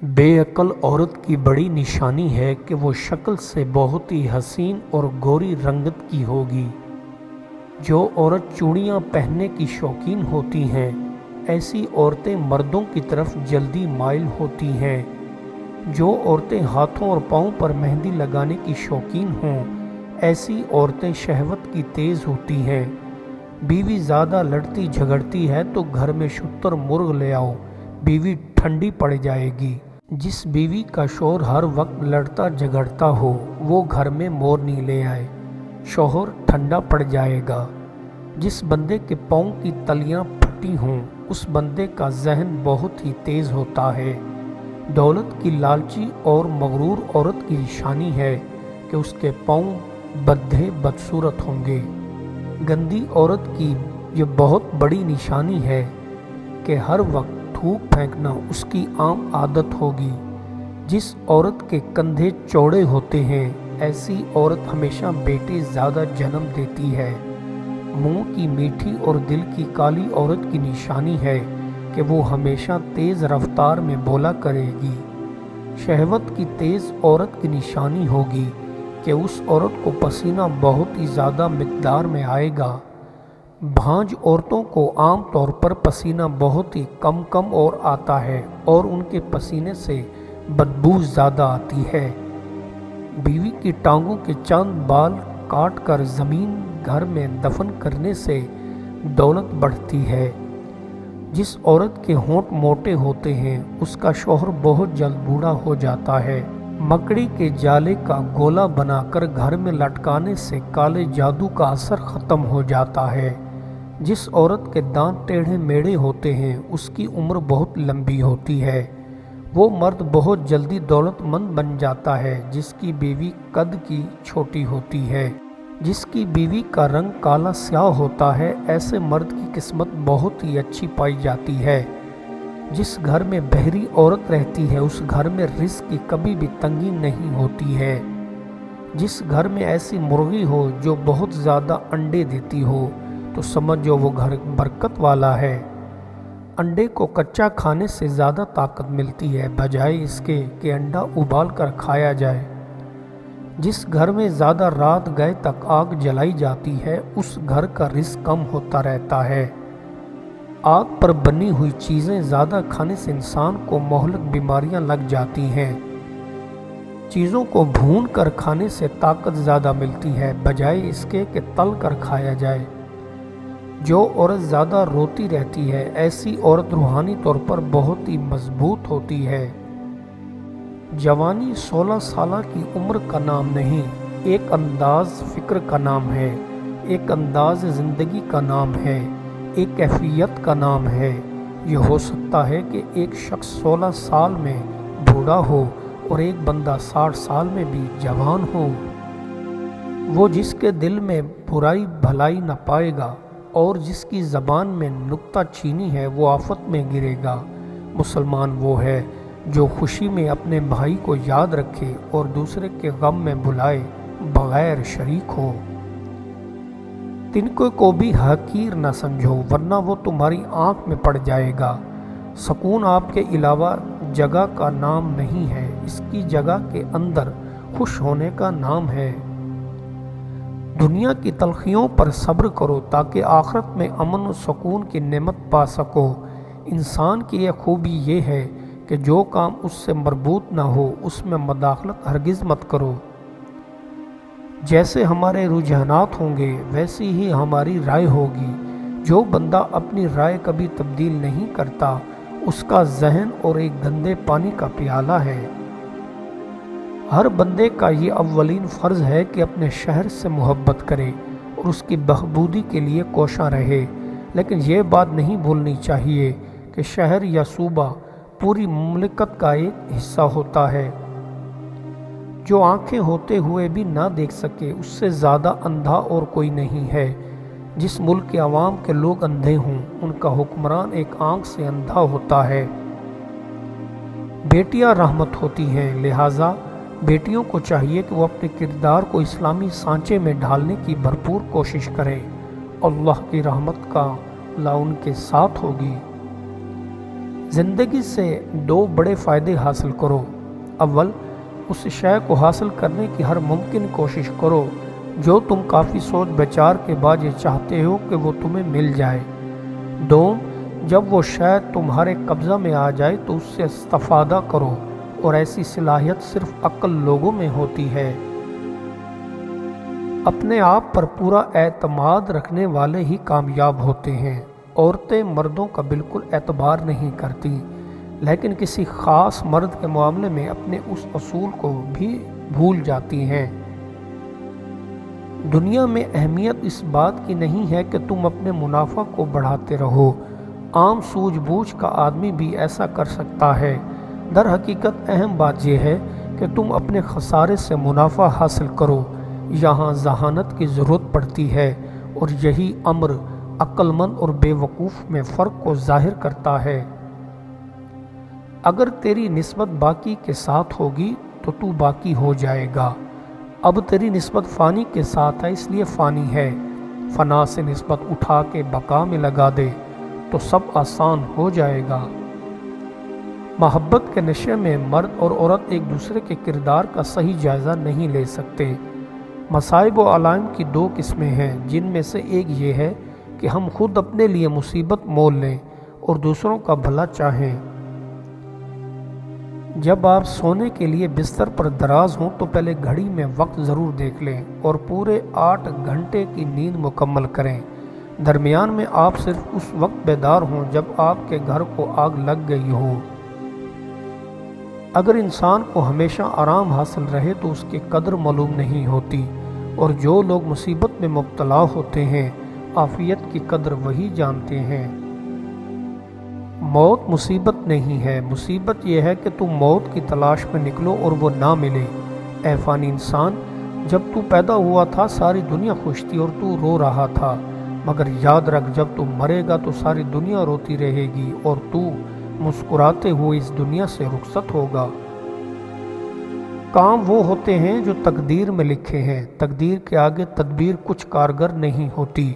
بے عقل عورت کی بڑی نشانی ہے کہ وہ شکل سے بہت ہی حسین اور گوری رنگت کی ہوگی۔ جو عورت چوڑیاں پہننے کی شوقین ہوتی ہیں، ایسی عورتیں مردوں کی طرف جلدی مائل ہوتی ہیں۔ جو عورتیں ہاتھوں اور پاؤں پر مہندی لگانے کی شوقین ہوں، ایسی عورتیں شہوت کی تیز ہوتی ہیں۔ بیوی زیادہ لڑتی جھگڑتی ہے تو گھر میں شتر مرغ لے آؤ، بیوی ٹھنڈی پڑ جائے گی۔ جس بیوی کا شوہر ہر وقت لڑتا جھگڑتا ہو، وہ گھر میں مورنی لے آئے، شوہر ٹھنڈا پڑ جائے گا۔ جس بندے کے پاؤں کی تلیاں پھٹی ہوں، اس بندے کا ذہن بہت ہی تیز ہوتا ہے۔ دولت کی لالچی اور مغرور عورت کی نشانی ہے کہ اس کے پاؤں بدھے بدصورت ہوں گے۔ گندی عورت کی یہ بہت بڑی نشانی ہے کہ ہر وقت تھوک پھینکنا اس کی عام عادت ہوگی۔ جس عورت کے کندھے چوڑے ہوتے ہیں، ایسی عورت ہمیشہ بیٹے زیادہ جنم دیتی ہے۔ منہ کی میٹھی اور دل کی کالی عورت کی نشانی ہے کہ وہ ہمیشہ تیز رفتار میں بولا کرے گی۔ شہوت کی تیز عورت کی نشانی ہوگی کہ اس عورت کو پسینہ بہت ہی زیادہ مقدار میں آئے گا۔ بھانج عورتوں کو عام طور پر پسینہ بہت ہی کم اور آتا ہے اور ان کے پسینے سے بدبو زیادہ آتی ہے۔ بیوی کی ٹانگوں کے چند بال کاٹ کر زمین گھر میں دفن کرنے سے دولت بڑھتی ہے۔ جس عورت کے ہونٹ موٹے ہوتے ہیں، اس کا شوہر بہت جلد بوڑھا ہو جاتا ہے۔ مکڑی کے جالے کا گولا بنا کر گھر میں لٹکانے سے کالے جادو کا اثر ختم ہو جاتا ہے۔ جس عورت کے دانت ٹیڑھے میڑے ہوتے ہیں، اس کی عمر بہت لمبی ہوتی ہے۔ وہ مرد بہت جلدی دولت مند بن جاتا ہے جس کی بیوی قد کی چھوٹی ہوتی ہے۔ جس کی بیوی کا رنگ کالا سیاہ ہوتا ہے، ایسے مرد کی قسمت بہت ہی اچھی پائی جاتی ہے۔ جس گھر میں بہری عورت رہتی ہے، اس گھر میں رزق کی کبھی بھی تنگی نہیں ہوتی ہے۔ جس گھر میں ایسی مرغی ہو جو بہت زیادہ انڈے دیتی ہو، تو سمجھو وہ گھر برکت والا ہے۔ انڈے کو کچا کھانے سے زیادہ طاقت ملتی ہے، بجائے اس کے کہ انڈا ابال کر کھایا جائے۔ جس گھر میں زیادہ رات گئے تک آگ جلائی جاتی ہے، اس گھر کا رزق کم ہوتا رہتا ہے۔ آگ پر بنی ہوئی چیزیں زیادہ کھانے سے انسان کو مہلک بیماریاں لگ جاتی ہیں۔ چیزوں کو بھون کر کھانے سے طاقت زیادہ ملتی ہے، بجائے اس کے کہ تل کر کھایا جائے۔ جو عورت زیادہ روتی رہتی ہے، ایسی عورت روحانی طور پر بہت ہی مضبوط ہوتی ہے۔ جوانی 16 سالہ کی عمر کا نام نہیں، ایک انداز فکر کا نام ہے، ایک انداز زندگی کا نام ہے، ایک کیفیت کا نام ہے۔ یہ ہو سکتا ہے کہ ایک شخص 16 سال میں بوڑھا ہو اور ایک بندہ 60 سال میں بھی جوان ہو۔ وہ جس کے دل میں برائی بھلائی نہ پائے گا اور جس کی زبان میں نکتہ چینی ہے، وہ آفت میں گرے گا۔ مسلمان وہ ہے جو خوشی میں اپنے بھائی کو یاد رکھے اور دوسرے کے غم میں بلائے بغیر شریک ہو۔ تنکے کو بھی حقیر نہ سمجھو، ورنہ وہ تمہاری آنکھ میں پڑ جائے گا۔ سکون آپ کے علاوہ جگہ کا نام نہیں ہے، اس کی جگہ کے اندر خوش ہونے کا نام ہے۔ دنیا کی تلخیوں پر صبر کرو تاکہ آخرت میں امن و سکون کی نعمت پا سکو۔ انسان کی یہ خوبی یہ ہے کہ جو کام اس سے مربوط نہ ہو، اس میں مداخلت ہرگز مت کرو۔ جیسے ہمارے رجحانات ہوں گے، ویسی ہی ہماری رائے ہوگی۔ جو بندہ اپنی رائے کبھی تبدیل نہیں کرتا، اس کا ذہن اور ایک گندے پانی کا پیالہ ہے۔ ہر بندے کا یہ اولین فرض ہے کہ اپنے شہر سے محبت کرے اور اس کی بہبودی کے لیے کوشاں رہے، لیکن یہ بات نہیں بھولنی چاہیے کہ شہر یا صوبہ پوری مملکت کا ایک حصہ ہوتا ہے۔ جو آنکھیں ہوتے ہوئے بھی نہ دیکھ سکے، اس سے زیادہ اندھا اور کوئی نہیں ہے۔ جس ملک کے عوام کے لوگ اندھے ہوں، ان کا حکمران ایک آنکھ سے اندھا ہوتا ہے۔ بیٹیاں رحمت ہوتی ہیں، لہٰذا بیٹیوں کو چاہیے کہ وہ اپنے کردار کو اسلامی سانچے میں ڈھالنے کی بھرپور کوشش کریں۔ اللہ کی رحمت کا اللہ ان کے ساتھ ہوگی۔ زندگی سے 2 بڑے فائدے حاصل کرو۔ اول، اس شے کو حاصل کرنے کی ہر ممکن کوشش کرو جو تم کافی سوچ بچار کے بعد یہ چاہتے ہو کہ وہ تمہیں مل جائے۔ دوم، جب وہ شے تمہارے قبضہ میں آ جائے تو اس سے استفادہ کرو، اور ایسی صلاحیت صرف عقل لوگوں میں ہوتی ہے۔ اپنے آپ پر پورا اعتماد رکھنے والے ہی کامیاب ہوتے ہیں۔ عورتیں مردوں کا بالکل اعتبار نہیں کرتی، لیکن کسی خاص مرد کے معاملے میں اپنے اس اصول کو بھی بھول جاتی ہیں۔ دنیا میں اہمیت اس بات کی نہیں ہے کہ تم اپنے منافع کو بڑھاتے رہو۔ عام سوجھ بوجھ کا آدمی بھی ایسا کر سکتا ہے۔ در حقیقت اہم بات یہ ہے کہ تم اپنے خسارے سے منافع حاصل کرو۔ یہاں ذہانت کی ضرورت پڑتی ہے، اور یہی امر عقل مند اور بے وقوف میں فرق کو ظاہر کرتا ہے۔ اگر تیری نسبت باقی کے ساتھ ہوگی تو تو باقی ہو جائے گا۔ اب تیری نسبت فانی کے ساتھ ہے، اس لیے فانی ہے۔ فنا سے نسبت اٹھا کے بقا میں لگا دے تو سب آسان ہو جائے گا۔ محبت کے نشے میں مرد اور عورت ایک دوسرے کے کردار کا صحیح جائزہ نہیں لے سکتے۔ مصائب و علائم کی 2 قسمیں ہیں، جن میں سے ایک یہ ہے کہ ہم خود اپنے لیے مصیبت مول لیں اور دوسروں کا بھلا چاہیں۔ جب آپ سونے کے لیے بستر پر دراز ہوں تو پہلے گھڑی میں وقت ضرور دیکھ لیں اور پورے 8 گھنٹے کی نیند مکمل کریں۔ درمیان میں آپ صرف اس وقت بیدار ہوں جب آپ کے گھر کو آگ لگ گئی ہو۔ اگر انسان کو ہمیشہ آرام حاصل رہے تو اس کی قدر معلوم نہیں ہوتی، اور جو لوگ مصیبت میں مبتلا ہوتے ہیں عافیت کی قدر وہی جانتے ہیں۔ موت مصیبت نہیں ہے، مصیبت یہ ہے کہ تم موت کی تلاش میں نکلو اور وہ نہ ملے۔ اے فانی انسان، جب تو پیدا ہوا تھا ساری دنیا خوش تھی اور تو رو رہا تھا، مگر یاد رکھ جب تو مرے گا تو ساری دنیا روتی رہے گی اور تو مسکراتے ہوئے اس دنیا سے رخصت ہوگا۔ کام وہ ہوتے ہیں جو تقدیر میں لکھے ہیں، تقدیر کے آگے تدبیر کچھ کارگر نہیں ہوتی۔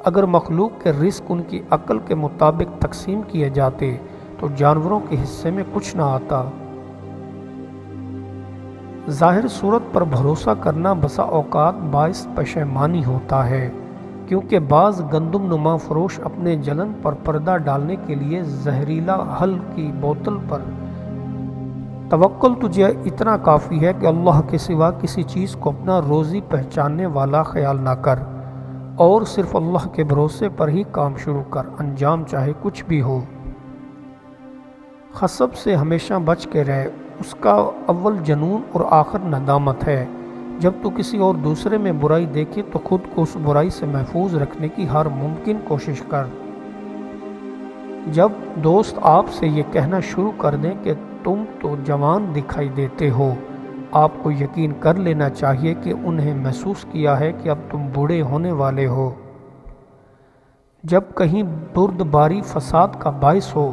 اگر مخلوق کے رزق ان کی عقل کے مطابق تقسیم کیے جاتے تو جانوروں کے حصے میں کچھ نہ آتا۔ ظاہر صورت پر بھروسہ کرنا بسا اوقات باعث پشیمانی ہوتا ہے، کیونکہ بعض گندم نما فروش اپنے جلن پر پردہ ڈالنے کے لیے زہریلا حل کی بوتل پر توکل تجھے اتنا کافی ہے کہ اللہ کے سوا کسی چیز کو اپنا روزی پہچاننے والا خیال نہ کر، اور صرف اللہ کے بھروسے پر ہی کام شروع کر، انجام چاہے کچھ بھی ہو۔ خصب سے ہمیشہ بچ کے رہ، اس کا اول جنون اور آخر ندامت ہے۔ جب تو کسی اور دوسرے میں برائی دیکھے تو خود کو اس برائی سے محفوظ رکھنے کی ہر ممکن کوشش کر۔ جب دوست آپ سے یہ کہنا شروع کر دیں کہ تم تو جوان دکھائی دیتے ہو، آپ کو یقین کر لینا چاہیے کہ انہیں محسوس کیا ہے کہ اب تم بوڑھے ہونے والے ہو۔ جب کہیں بردباری فساد کا باعث ہو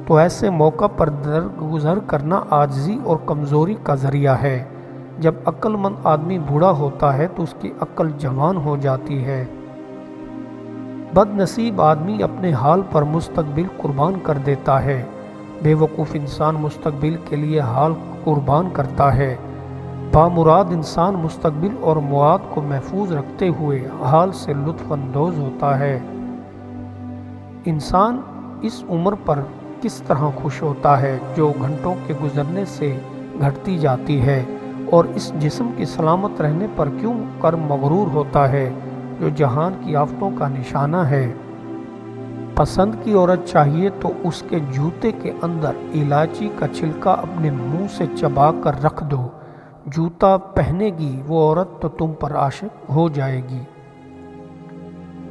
تو ایسے موقع پر درگزر کرنا عاجزی اور کمزوری کا ذریعہ ہے۔ جب عقل مند آدمی بوڑھا ہوتا ہے تو اس کی عقل جوان ہو جاتی ہے۔ بد نصیب آدمی اپنے حال پر مستقبل قربان کر دیتا ہے، بے وقوف انسان مستقبل کے لیے حال قربان کرتا ہے، بامراد انسان مستقبل اور مواد کو محفوظ رکھتے ہوئے حال سے لطف اندوز ہوتا ہے۔ انسان اس عمر پر کس طرح خوش ہوتا ہے جو گھنٹوں کے گزرنے سے گھٹتی جاتی ہے، اور اس جسم کی سلامت رہنے پر کیوں کر مغرور ہوتا ہے جو جہان کی آفتوں کا نشانہ ہے۔ پسند کی عورت چاہیے تو اس کے جوتے کے اندر الائچی کا چھلکا اپنے منہ سے چبا کر رکھ دو، جوتا پہنے گی وہ عورت تو تم پر عاشق ہو جائے گی۔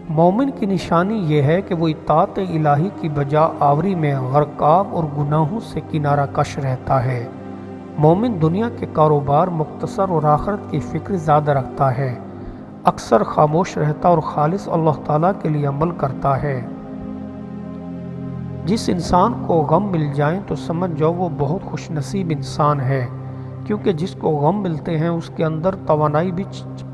مومن کی نشانی یہ ہے کہ وہ اطاعت الہی کی بجا آوری میں غرقاب اور گناہوں سے کنارہ کش رہتا ہے۔ مومن دنیا کے کاروبار مختصر اور آخرت کی فکر زیادہ رکھتا ہے، اکثر خاموش رہتا اور خالص اللہ تعالیٰ کے لیے عمل کرتا ہے۔ جس انسان کو غم مل جائیں تو سمجھ جاؤ وہ بہت خوش نصیب انسان ہے، کیونکہ جس کو غم ملتے ہیں اس کے اندر توانائی بھی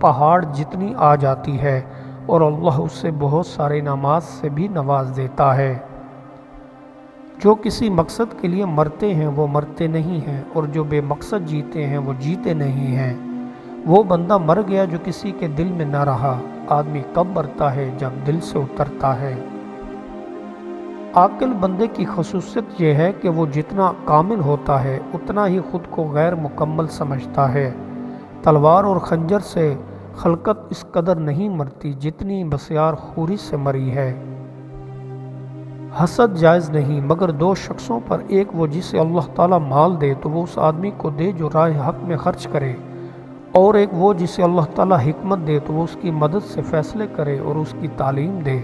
پہاڑ جتنی آ جاتی ہے، اور اللہ اس سے بہت سارے انعامات سے بھی نواز دیتا ہے۔ جو کسی مقصد کے لیے مرتے ہیں وہ مرتے نہیں ہیں، اور جو بے مقصد جیتے ہیں وہ جیتے نہیں ہیں۔ وہ بندہ مر گیا جو کسی کے دل میں نہ رہا۔ آدمی کب مرتا ہے؟ جب دل سے اترتا ہے۔ عاقل بندے کی خصوصیت یہ ہے کہ وہ جتنا کامل ہوتا ہے اتنا ہی خود کو غیر مکمل سمجھتا ہے۔ تلوار اور خنجر سے خلقت اس قدر نہیں مرتی جتنی بسیار خوری سے مری ہے۔ حسد جائز نہیں، مگر دو شخصوں پر، ایک وہ جسے اللہ تعالیٰ مال دے تو وہ اس آدمی کو دے جو راہ حق میں خرچ کرے، اور ایک وہ جسے اللہ تعالیٰ حکمت دے تو وہ اس کی مدد سے فیصلے کرے اور اس کی تعلیم دے۔